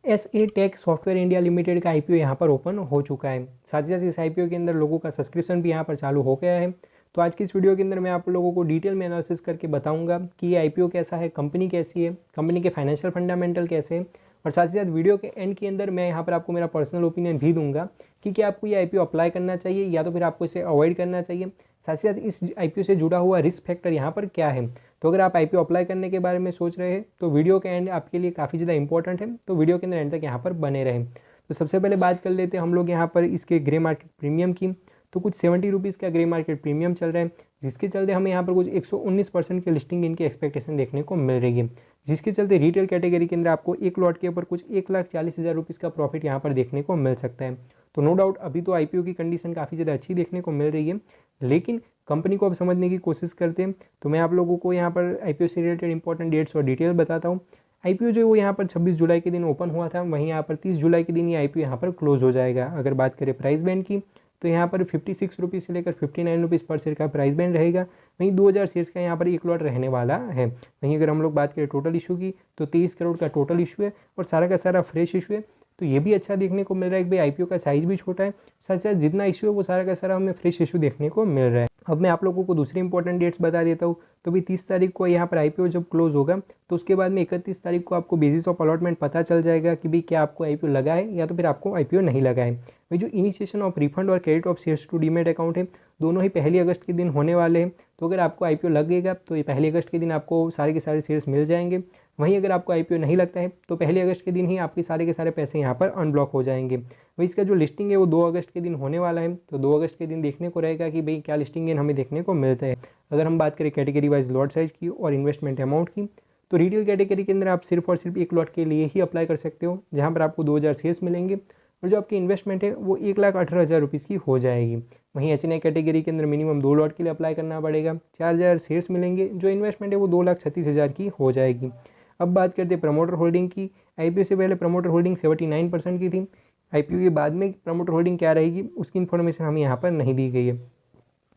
SA tech software India limited का IPO यहाँ पर ओपन हो चुका है। साथ ही साथ इस आईपीओ के अंदर लोगों का सब्सक्रिप्शन भी यहाँ पर चालू हो गया है। तो आज की इस वीडियो के अंदर मैं आप लोगों को डिटेल में एनालिसिस करके बताऊंगा कि ये आईपीओ कैसा है, कंपनी कैसी है, कंपनी के फाइनेंशियल फंडामेंटल कैसे हैं, और साथ ही साथ वीडियो के एंड के अंदर मैं यहाँ पर आपको मेरा पर्सनल ओपिनियन भी दूंगा कि क्या आपको ये आईपीओ अप्लाई करना चाहिए या तो फिर आपको इसे अवॉइड करना चाहिए। साथ ही साथ इस आईपीओ से जुड़ा हुआ रिस्क फैक्टर यहाँ पर क्या है। तो अगर आप आईपीओ अप्लाई करने के बारे में सोच रहे हैं तो वीडियो के एंड आपके लिए काफ़ी ज़्यादा इंपॉर्टेंट है, तो वीडियो के अंदर एंड तक यहाँ पर बने रहें। तो सबसे पहले बात कर लेते हैं हम लोग यहाँ पर इसके ग्रे मार्केट प्रीमियम की। तो कुछ 70 रुपीज़ का ग्रे मार्केट प्रीमियम चल रहा है, जिसके चलते हमें यहाँ पर कुछ 119% की लिस्टिंग इनकी एक्सपेक्टेशन देखने को मिल रही है, जिसके चलते रिटेल कैटेगरी के अंदर आपको एक लॉट के ऊपर कुछ 1,40,000 रुपीज़ का प्रॉफिट यहाँ पर देखने को मिल सकता है। तो नो डाउट अभी तो आईपीओ की कंडीशन काफ़ी ज़्यादा अच्छी देखने को मिल रही है, लेकिन कंपनी को अब समझने की कोशिश करते हैं। तो मैं आप लोगों को यहाँ पर आईपीओ से रिलेटेड इंपॉर्टेंट डेट्स और डिटेल बताता हूँ। आईपीओ जो वो यहाँ पर 26 जुलाई के दिन ओपन हुआ था, वहीं यहाँ पर 30 जुलाई के दिन ये आईपीओ यहाँ पर क्लोज हो जाएगा। अगर बात करें प्राइस बैंड की तो यहाँ पर 56 रुपीज़ से लेकर 59 रुपीज़ पर शेयर का प्राइस बैंड रहेगा। वहीं 2000 शेयर्स का यहाँ पर एक लॉट रहने वाला है। वहीं अगर हम लोग बात करें टोटल इशू की तो 23 करोड़ का टोटल इशू है और सारा का सारा फ्रेश इशू है। तो ये भी अच्छा देखने को मिल रहा है कि भाई आईपीओ का साइज़ भी छोटा है, साथ साथ जितना इशू है वो सारा का सारा हमें फ्रेश इशू देखने को मिल रहा है। अब मैं आप लोगों को दूसरी इंपॉर्टेंट डेट्स बता देता हूँ। तो भी 30 तारीख को यहाँ पर आईपीओ जब क्लोज होगा तो उसके बाद में 31 तारीख को आपको बेसिस ऑफ अलॉटमेंट पता चल जाएगा कि भाई क्या आपको आईपीओ लगा है या तो फिर आपको आईपीओ नहीं लगा है। वही जो इनिशिएशन ऑफ रिफंड और credit of shares to demat account है, दोनों ही 1 अगस्त के दिन होने वाले हैं। तो अगर आपको आईपीओ लगेगा तो ये 1 अगस्त के दिन आपको सारे के सारे शेयर्स मिल जाएंगे। वहीं अगर आपको आईपीओ नहीं लगता है तो 1 अगस्त के दिन ही आपके सारे के सारे पैसे यहाँ पर अनब्लॉक हो जाएंगे। वही इसका जो लिस्टिंग है वो 2 अगस्त के दिन होने वाला है। तो 2 अगस्त के दिन देखने को रहेगा कि भाई क्या लिस्टिंग गेन हमें देखने को मिलता है। अगर हम बात करें कैटेगरी वाइज लॉट साइज की और इन्वेस्टमेंट अमाउंट की, तो रिटेल कैटेगरी के अंदर आप सिर्फ और सिर्फ एक लॉट के लिए ही अप्लाई कर सकते हो, जहाँ पर आपको 2000 शेयर्स मिलेंगे और जो आपकी इन्वेस्टमेंट है वो 1,18,000 रुपीज़ की हो जाएगी। वहीं एचएनआई कैटेगरी के अंदर मिनिमम 2 लॉट के लिए अप्लाई करना पड़ेगा, 4000 शेयर्स मिलेंगे, जो इन्वेस्टमेंट है वो 2,36,000 की हो जाएगी। अब बात करते हैं प्रमोटर होल्डिंग की। आईपीओ से पहले प्रमोटर होल्डिंग 79% की थी। आईपीओ के बाद में प्रमोटर होल्डिंग क्या रहेगी उसकी इन्फॉर्मेशन हमें यहाँ पर नहीं दी गई है।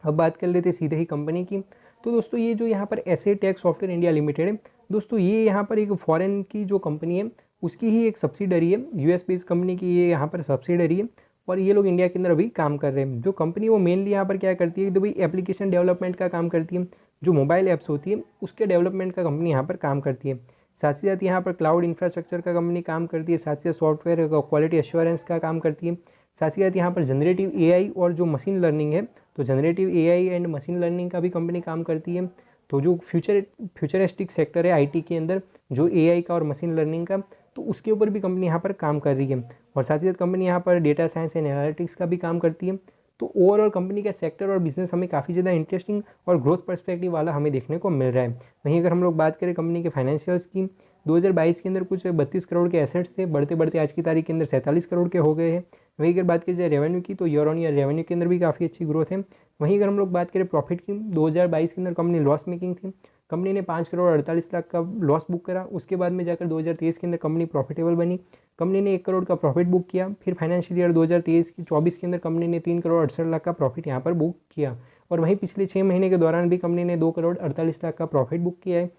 अब बात कर लेते हैं सीधे ही कंपनी की। तो दोस्तों ये जो यहाँ पर SA tech software India limited है, दोस्तों ये यहाँ पर एक फॉरेन की जो कंपनी है उसकी ही एक सब्सिडरी है, यूएस बेस्ड कंपनी की ये यहाँ पर सब्सिडरी है और ये लोग इंडिया के अंदर अभी काम कर रहे हैं। जो कंपनी वो मेनली यहाँ पर क्या करती है तो भाई एप्लीकेशन डेवलपमेंट का काम करती है, जो मोबाइल ऐप्स होती है उसके डेवलपमेंट का कंपनी यहाँ पर काम करती है। साथ ही साथ यहाँ पर क्लाउड इंफ्रास्ट्रक्चर का कंपनी काम करती है, साथ ही साथ सॉफ्टवेयर क्वालिटी एश्योरेंस का काम करती है। साथ ही साथ यहाँ पर जनरेटिव AI और जो मशीन लर्निंग है, तो generative AI and machine learning का भी कंपनी काम करती है। तो जो फ्यूचरिस्टिक सेक्टर है आईटी के अंदर, जो AI का और मशीन लर्निंग का, तो उसके ऊपर भी कंपनी यहाँ पर काम कर रही है। और साथ ही साथ कंपनी यहाँ पर डेटा साइंस एंड एनालिटिक्स का भी काम करती है। तो ओवरऑल कंपनी का सेक्टर और बिजनेस हमें काफ़ी ज़्यादा इंटरेस्टिंग और ग्रोथ पर्सपेक्टिव वाला हमें देखने को मिल रहा है। वहीं अगर हम लोग बात करें कंपनी के फाइनेंशियल्स की, 2022 के अंदर कुछ 32 करोड़ के एसेट्स थे, बढ़ते बढ़ते आज की तारीख के अंदर 47 करोड़ के हो गए हैं। वहीं अगर बात की जाए रेवेन्यू की तो ईयर ऑन ईयर रेवेन्यू के अंदर भी काफ़ी अच्छी ग्रोथ है। वहीं अगर हम लोग बात करें प्रॉफिट की, 2022 के अंदर कंपनी लॉस मेकिंग थी, कंपनी ने 5 करोड़ 48 लाख का लॉस बुक करा। उसके बाद में जाकर 2023 के अंदर कंपनी प्रॉफिटेबल बनी, कंपनी ने 1 करोड़ का प्रॉफिट बुक किया। फिर फाइनेंशियल ईयर 2023-24 के अंदर कंपनी ने 3 करोड़ 68 लाख का प्रॉफिट यहाँ पर बुक किया। और वहीं पिछले 6 महीने के दौरान भी कंपनी ने 2 करोड़ 48 लाख का प्रॉफिट बुक किया है।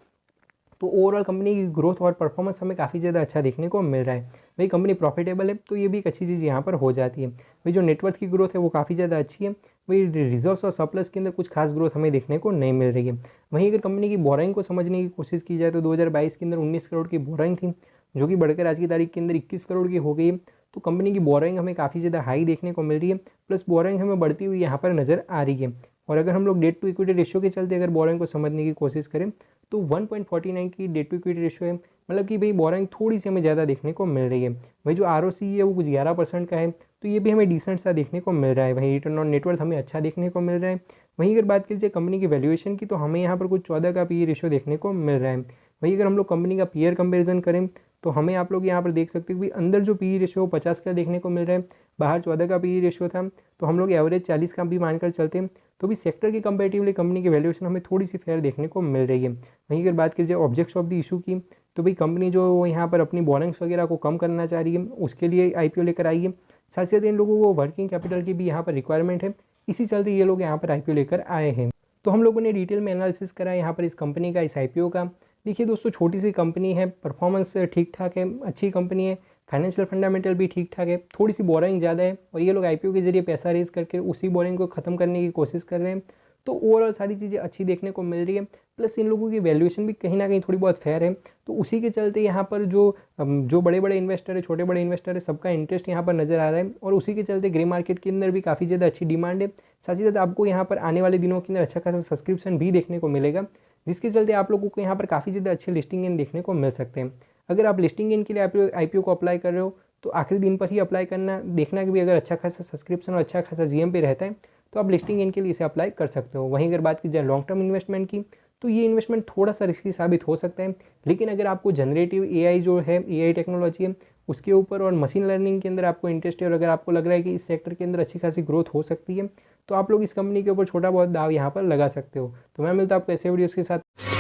तो ओवरऑल कंपनी की ग्रोथ और परफॉर्मेंस हमें काफ़ी ज़्यादा अच्छा देखने को मिल रहा है। भाई कंपनी प्रॉफिटेबल है तो ये भी एक अच्छी चीज़ यहाँ पर हो जाती है। भाई जो नेटवर्थ की ग्रोथ है वो काफ़ी ज़्यादा अच्छी है। वही रिजर्व्स और सरप्लस के अंदर कुछ खास ग्रोथ हमें देखने को नहीं मिल रही है। वहीं अगर कंपनी की बोराइंग को समझने की कोशिश की जाए तो 2022 के अंदर 19 करोड़ की बोराइंग थी, जो कि बढ़कर आज की तारीख के अंदर 21 करोड़ की हो गई है। तो कंपनी की बोराइंग हमें काफ़ी ज़्यादा हाई देखने को मिल रही है, प्लस बोराइंग हमें बढ़ती हुई यहाँ पर नज़र आ रही है। और अगर हम लोग डेट टू इक्विटी रेशियो के चलते अगर बोराइंग को समझने की कोशिश करें तो 1.49 की डेट टू इक्विटी रेशियो है, मतलब कि भाई बोराइंग थोड़ी सी हमें ज़्यादा देखने को मिल रही है। वही जो ROC है वो कुछ 11% का है, तो ये भी हमें डिसेंट सा देखने को मिल रहा है। वहीं रिटर्न ऑन नेटवर्थ हमें अच्छा देखने को मिल रहा है। वहीं अगर बात कीजिए कंपनी की वैल्यूएशन की तो हमें यहाँ पर कुछ 14 का PE रेशियो देखने को मिल रहा है। वहीं अगर हम लोग कंपनी का पीयर कंपेरिजन करें तो हमें आप लोग यहाँ पर देख सकते हो कि अंदर जो PE रेशियो 50 का देखने को मिल रहा है, बाहर 14 का PE रेशियो था, तो हम लोग एवरेज 40 का भी मानकर चलते हैं तो भी सेक्टर के कंपेरेटिवली कंपनी की वैल्यूएशन हमें थोड़ी सी फेयर देखने को मिल रही है। वहीं अगर बात की जाए ऑब्जेक्ट्स ऑफ द इशू की तो भाई कंपनी जो यहाँ पर अपनी बोरिंग्स वगैरह को कम करना चाह रही है, उसके लिए IPO लेकर आई है। साथ ही साथ इन लोगों को वर्किंग कैपिटल की भी यहाँ पर रिक्वायरमेंट है, इसी चलते ये लोग यहाँ पर IPO लेकर आए हैं। तो हम लोगों ने डिटेल में एनालिसिस करा यहाँ पर इस कंपनी का, इस IPO का। देखिए दोस्तों छोटी सी कंपनी है, परफॉर्मेंस ठीक ठाक है, अच्छी कंपनी है, फाइनेंशियल फंडामेंटल भी ठीक ठाक है, थोड़ी सी बोरिंग ज़्यादा है और ये लोग आईपीओ के जरिए पैसा रेज करके उसी बोरिंग को ख़त्म करने की कोशिश कर रहे हैं। तो ओवरऑल सारी चीज़ें अच्छी देखने को मिल रही है, प्लस इन लोगों की वैल्यूएशन भी कहीं ना कहीं थोड़ी बहुत फेयर है। तो उसी के चलते यहाँ पर जो बड़े बड़े इन्वेस्टर है, छोटे बड़े इन्वेस्टर है, सबका इंटरेस्ट यहाँ पर नज़र आ रहा है और उसी के चलते ग्रे मार्केट के अंदर भी काफ़ी ज़्यादा अच्छी डिमांड है। साथ ही साथ आपको यहाँ पर आने वाले दिनों के अंदर अच्छा खासा सब्सक्रिप्शन भी देखने को मिलेगा, जिसके चलते आप लोगों को यहाँ पर काफ़ी ज़्यादा अच्छे लिस्टिंग गेन देखने को मिल सकते हैं। अगर आप लिस्टिंग गेन के लिए आईपीओ को अप्लाई कर रहे हो तो आखिरी दिन पर ही अप्लाई करना, देखना कि भी अगर अच्छा खासा सब्सक्रिप्शन और अच्छा खासा जीएमपी रहता है तो आप लिस्टिंग गेन के लिए इसे अप्लाई कर सकते हो। वहीं अगर बात की जाए लॉन्ग टर्म इन्वेस्टमेंट की, तो ये इन्वेस्टमेंट थोड़ा सा रिस्की साबित हो सकता है, लेकिन अगर आपको जनरेटिव एआई जो है, एआई टेक्नोलॉजी है उसके ऊपर और मशीन लर्निंग के अंदर आपको इंटरेस्ट है और अगर आपको लग रहा है कि इस सेक्टर के अंदर अच्छी खासी ग्रोथ हो सकती है तो आप लोग इस कंपनी के ऊपर छोटा बहुत दाव यहाँ पर लगा सकते हो। तो मैं मिलता हूँ आपको ऐसे वीडियोज़ के साथ।